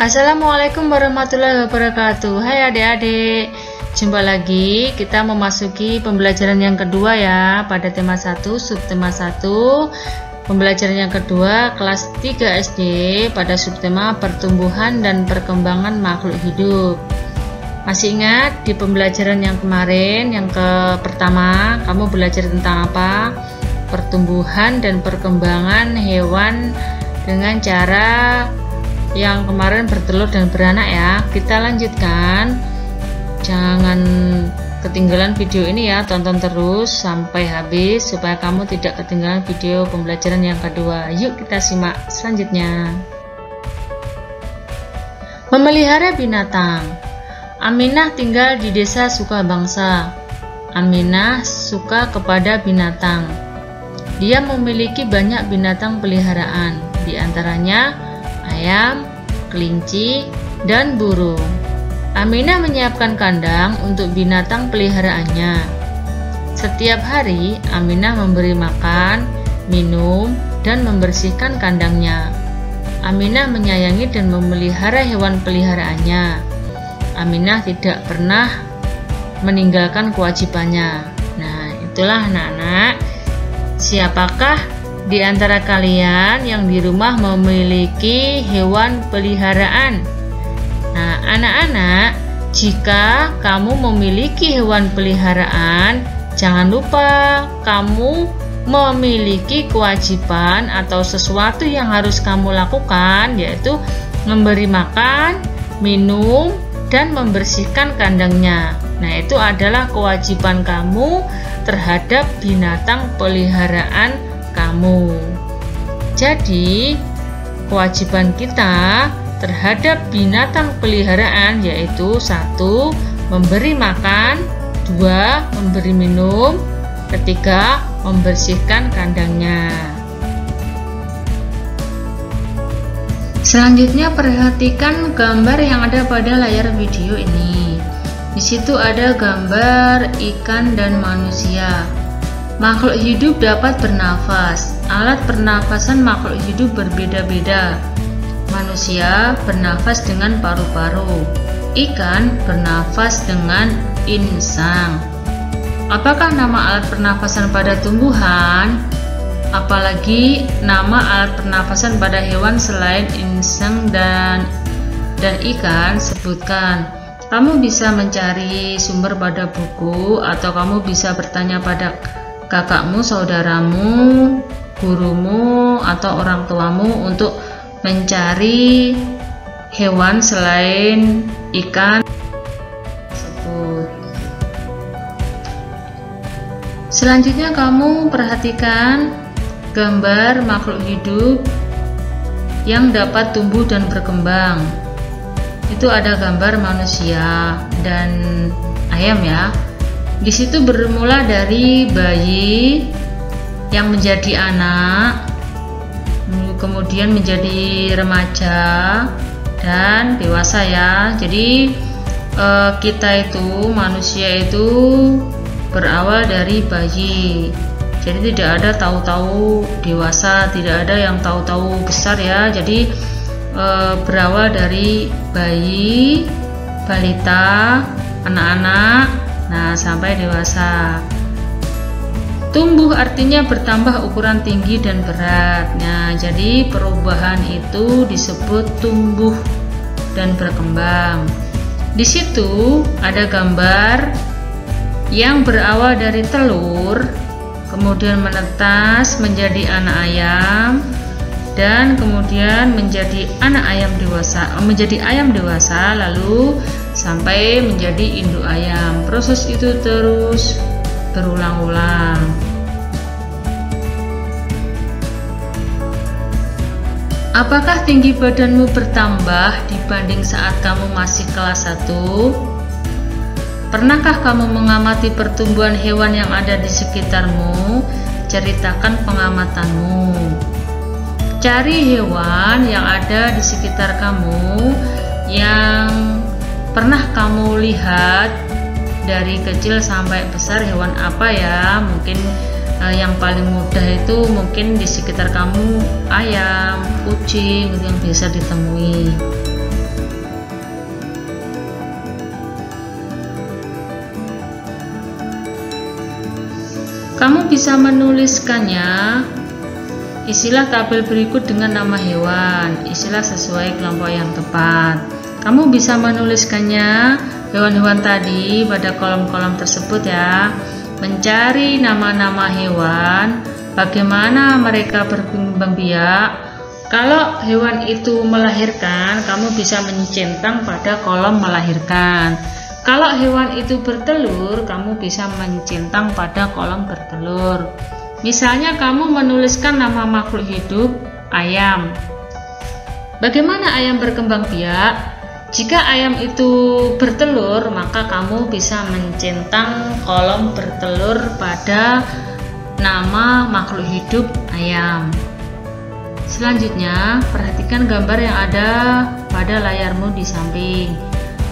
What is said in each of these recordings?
Assalamualaikum warahmatullahi wabarakatuh. Hai adik-adik, jumpa lagi. Kita memasuki pembelajaran yang kedua ya, pada tema 1, subtema 1. Pembelajaran yang kedua kelas 3 SD pada subtema pertumbuhan dan perkembangan makhluk hidup. Masih ingat di pembelajaran yang kemarin, yang pertama, kamu belajar tentang apa? Pertumbuhan dan perkembangan hewan dengan cara yang kemarin bertelur dan beranak ya. Kita lanjutkan, jangan ketinggalan video ini ya, tonton terus sampai habis supaya kamu tidak ketinggalan video pembelajaran yang kedua. Yuk kita simak selanjutnya. Memelihara binatang. Aminah tinggal di desa Sukabangsa. Aminah suka kepada binatang. Dia memiliki banyak binatang peliharaan, di antaranya ayam, kelinci, dan burung. Aminah menyiapkan kandang untuk binatang peliharaannya. Setiap hari, Aminah memberi makan, minum, dan membersihkan kandangnya. Aminah menyayangi dan memelihara hewan peliharaannya. Aminah tidak pernah meninggalkan kewajibannya. Nah, itulah anak-anak. Siapakah di antara kalian yang di rumah memiliki hewan peliharaan? Nah, anak-anak, jika kamu memiliki hewan peliharaan, jangan lupa kamu memiliki kewajiban atau sesuatu yang harus kamu lakukan, yaitu memberi makan, minum, dan membersihkan kandangnya. Nah, itu adalah kewajiban kamu terhadap binatang peliharaan kamu. Jadi, kewajiban kita terhadap binatang peliharaan yaitu 1. Memberi makan, 2. Memberi minum, 3. Membersihkan kandangnya. Selanjutnya perhatikan gambar yang ada pada layar video ini. Di situ ada gambar ikan dan manusia. Makhluk hidup dapat bernafas. Alat pernafasan makhluk hidup berbeda-beda. Manusia bernafas dengan paru-paru. Ikan bernafas dengan insang. Apakah nama alat pernafasan pada tumbuhan? Apalagi nama alat pernafasan pada hewan selain insang dan ikan? Sebutkan. Kamu bisa mencari sumber pada buku atau kamu bisa bertanya pada kakakmu, saudaramu, gurumu, atau orang tuamu untuk mencari hewan selain ikan tersebut. Selanjutnya kamu perhatikan gambar makhluk hidup yang dapat tumbuh dan berkembang. Itu ada gambar manusia dan ayam ya. Di situ bermula dari bayi yang menjadi anak, kemudian menjadi remaja dan dewasa ya. Jadi kita itu manusia itu berawal dari bayi. Jadi tidak ada tahu-tahu dewasa, tidak ada yang tahu-tahu besar ya. Jadi berawal dari bayi, balita, anak-anak, nah sampai dewasa. Tumbuh artinya bertambah ukuran tinggi dan berat. Nah, jadi perubahan itu disebut tumbuh dan berkembang. Di situ ada gambar yang berawal dari telur, kemudian menetas menjadi anak ayam, dan kemudian menjadi ayam dewasa, lalu sampai menjadi induk ayam. Proses itu terus berulang-ulang. Apakah tinggi badanmu bertambah dibanding saat kamu masih kelas 1? Pernahkah kamu mengamati pertumbuhan hewan yang ada di sekitarmu? Ceritakan pengamatanmu. Cari hewan yang ada di sekitar kamu yang pernah kamu lihat dari kecil sampai besar. Hewan apa ya? Mungkin yang paling mudah itu mungkin di sekitar kamu ayam, kucing yang biasa ditemui. Kamu bisa menuliskannya. Isilah tabel berikut dengan nama hewan. Isilah sesuai kelompok yang tepat. Kamu bisa menuliskannya hewan-hewan tadi pada kolom-kolom tersebut ya. Mencari nama-nama hewan, bagaimana mereka berkembang biak. Kalau hewan itu melahirkan, kamu bisa mencentang pada kolom melahirkan. Kalau hewan itu bertelur, kamu bisa mencentang pada kolom bertelur. Misalnya kamu menuliskan nama makhluk hidup ayam. Bagaimana ayam berkembang biak? Jika ayam itu bertelur, maka kamu bisa mencentang kolom bertelur pada nama makhluk hidup ayam. Selanjutnya, perhatikan gambar yang ada pada layarmu di samping.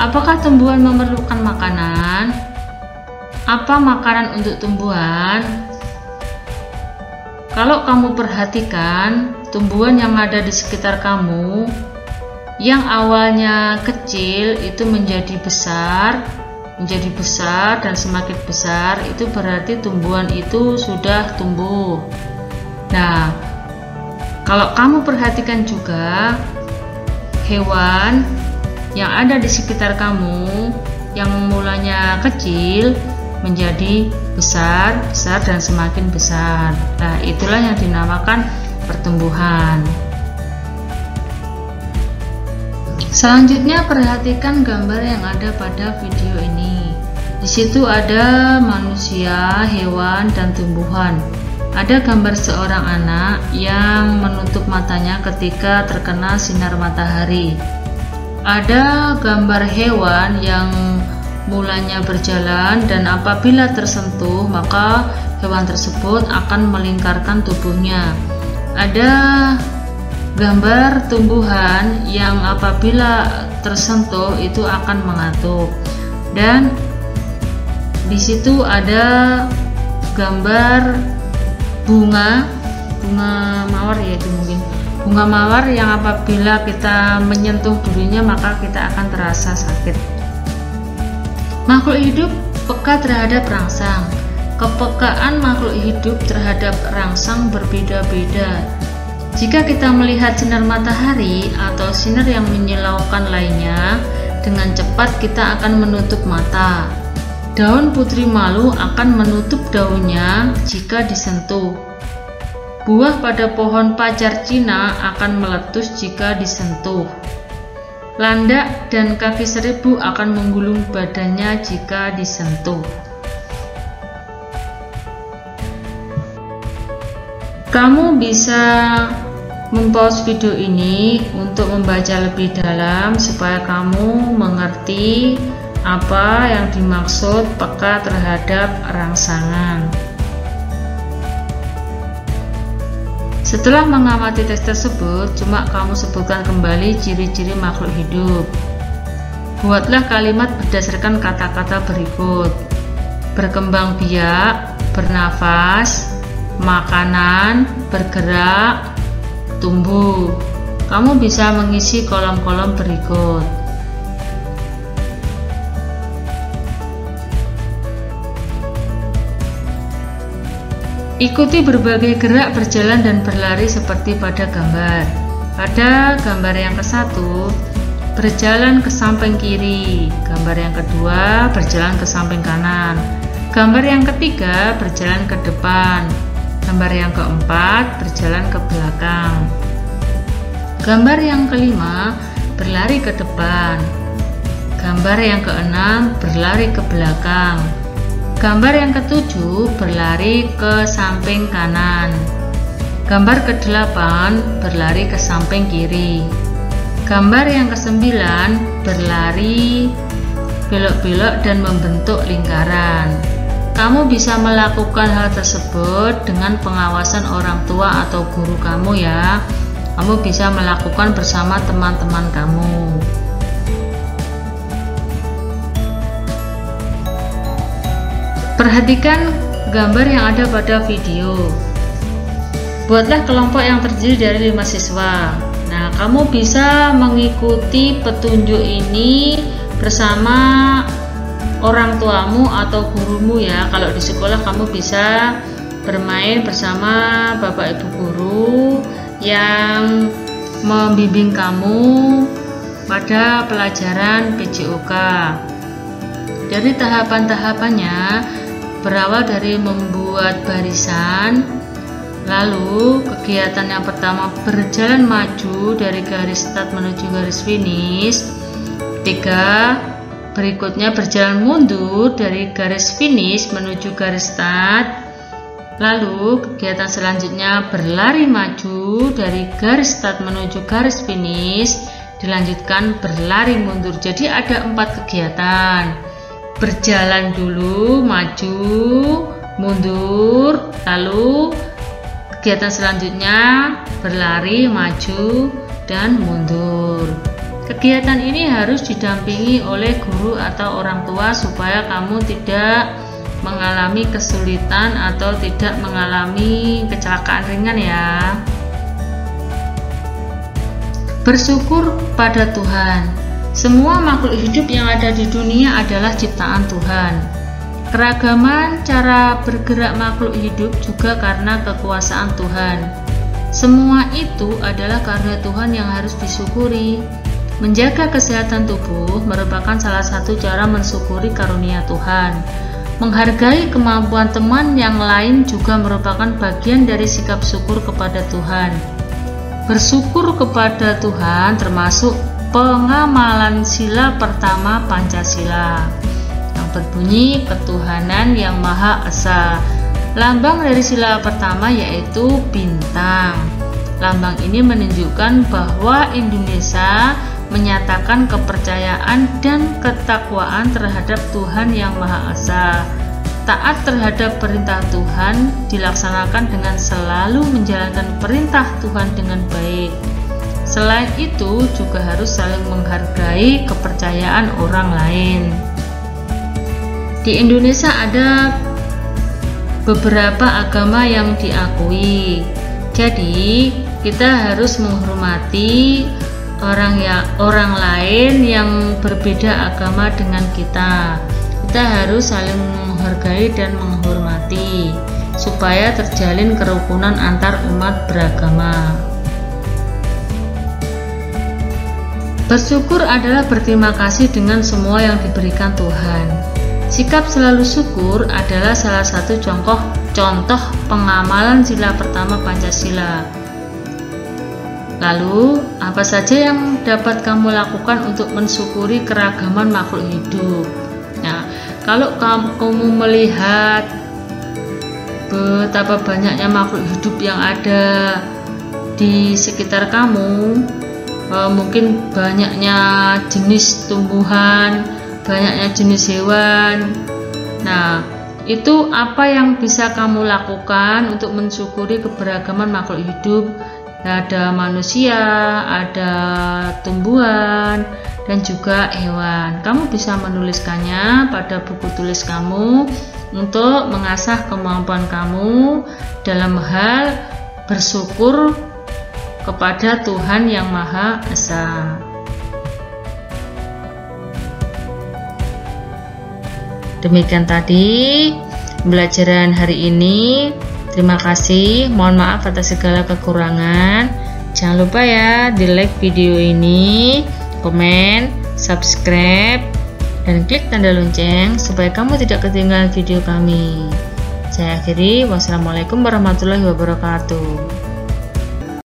Apakah tumbuhan memerlukan makanan? Apa makanan untuk tumbuhan? Kalau kamu perhatikan, tumbuhan yang ada di sekitar kamu yang awalnya kecil itu menjadi besar dan semakin besar, itu berarti tumbuhan itu sudah tumbuh. Nah, kalau kamu perhatikan juga hewan yang ada di sekitar kamu yang mulanya kecil menjadi besar dan semakin besar. Nah, itulah yang dinamakan pertumbuhan. Selanjutnya, perhatikan gambar yang ada pada video ini. Di situ ada manusia, hewan, dan tumbuhan. Ada gambar seorang anak yang menutup matanya ketika terkena sinar matahari. Ada gambar hewan yang mulanya berjalan dan apabila tersentuh maka hewan tersebut akan melingkarkan tubuhnya. Ada gambar tumbuhan yang apabila tersentuh itu akan mengatuk, dan di situ ada gambar bunga mawar, yaitu mungkin bunga mawar yang apabila kita menyentuh durinya maka kita akan terasa sakit. Makhluk hidup peka terhadap rangsang. Kepekaan makhluk hidup terhadap rangsang berbeda-beda. Jika kita melihat sinar matahari atau sinar yang menyilaukan lainnya, dengan cepat kita akan menutup mata. Daun putri malu akan menutup daunnya jika disentuh. Buah pada pohon pacar Cina akan meletus jika disentuh. Landak dan kaki seribu akan menggulung badannya jika disentuh. Kamu bisa mempause video ini untuk membaca lebih dalam supaya kamu mengerti apa yang dimaksud peka terhadap rangsangan. Setelah mengamati teks tersebut, cuma kamu sebutkan kembali ciri-ciri makhluk hidup. Buatlah kalimat berdasarkan kata-kata berikut: berkembang biak, bernafas, makanan, bergerak, tumbuh. Kamu bisa mengisi kolom-kolom berikut. Ikuti berbagai gerak berjalan dan berlari seperti pada gambar. Pada gambar yang ke-1, berjalan ke samping kiri. Gambar yang kedua, berjalan ke samping kanan. Gambar yang ketiga, berjalan ke depan. Gambar yang keempat, berjalan ke belakang. Gambar yang kelima, berlari ke depan. Gambar yang keenam, berlari ke belakang. Gambar yang ketujuh, berlari ke samping kanan. Gambar ke-8, berlari ke samping kiri. Gambar yang ke-9, berlari belok-belok dan membentuk lingkaran. Kamu bisa melakukan hal tersebut dengan pengawasan orang tua atau guru kamu ya. Kamu bisa melakukan bersama teman-teman kamu. Perhatikan gambar yang ada pada video. Buatlah kelompok yang terdiri dari 5 siswa. Nah, kamu bisa mengikuti petunjuk ini bersama orang tuamu atau gurumu ya. Kalau di sekolah kamu bisa bermain bersama Bapak Ibu guru yang membimbing kamu pada pelajaran PJOK. Dari tahapan-tahapannya berawal dari membuat barisan, lalu kegiatan yang pertama berjalan maju dari garis start menuju garis finish. 3. Berikutnya berjalan mundur dari garis finish menuju garis start. Lalu kegiatan selanjutnya berlari maju dari garis start menuju garis finish, dilanjutkan berlari mundur. Jadi ada 4 kegiatan. Berjalan dulu, maju, mundur, lalu kegiatan selanjutnya berlari, maju, dan mundur. Kegiatan ini harus didampingi oleh guru atau orang tua supaya kamu tidak mengalami kesulitan atau tidak mengalami kecelakaan ringan ya. Bersyukur pada Tuhan. Semua makhluk hidup yang ada di dunia adalah ciptaan Tuhan. Keragaman cara bergerak makhluk hidup juga karena kekuasaan Tuhan. Semua itu adalah karena Tuhan yang harus disyukuri. Menjaga kesehatan tubuh merupakan salah satu cara mensyukuri karunia Tuhan. Menghargai kemampuan teman yang lain juga merupakan bagian dari sikap syukur kepada Tuhan. Bersyukur kepada Tuhan termasuk pengamalan sila pertama Pancasila yang berbunyi ketuhanan yang Maha Esa. Lambang dari sila pertama yaitu bintang. Lambang ini menunjukkan bahwa Indonesia menyatakan kepercayaan dan ketakwaan terhadap Tuhan yang Maha Esa. Taat terhadap perintah Tuhan dilaksanakan dengan selalu menjalankan perintah Tuhan dengan baik. Selain itu juga harus saling menghargai kepercayaan orang lain. Di Indonesia ada beberapa agama yang diakui. Jadi kita harus menghormati orang lain yang berbeda agama dengan kita. Kita harus saling menghargai dan menghormati supaya terjalin kerukunan antar umat beragama. Bersyukur adalah berterima kasih dengan semua yang diberikan Tuhan. Sikap selalu syukur adalah salah satu contoh pengamalan sila pertama Pancasila. Lalu, apa saja yang dapat kamu lakukan untuk mensyukuri keragaman makhluk hidup? Nah, kalau kamu melihat betapa banyaknya makhluk hidup yang ada di sekitar kamu, mungkin banyaknya jenis tumbuhan, banyaknya jenis hewan. Nah, itu apa yang bisa kamu lakukan untuk mensyukuri keberagaman makhluk hidup? Ada manusia, ada tumbuhan, dan juga hewan. Kamu bisa menuliskannya pada buku tulis kamu untuk mengasah kemampuan kamu dalam hal bersyukur kepada Tuhan yang Maha Esa. Demikian tadi pembelajaran hari ini. Terima kasih, mohon maaf atas segala kekurangan. Jangan lupa ya di like video ini, komen, subscribe, dan klik tanda lonceng supaya kamu tidak ketinggalan video kami. Saya akhiri, wassalamualaikum warahmatullahi wabarakatuh.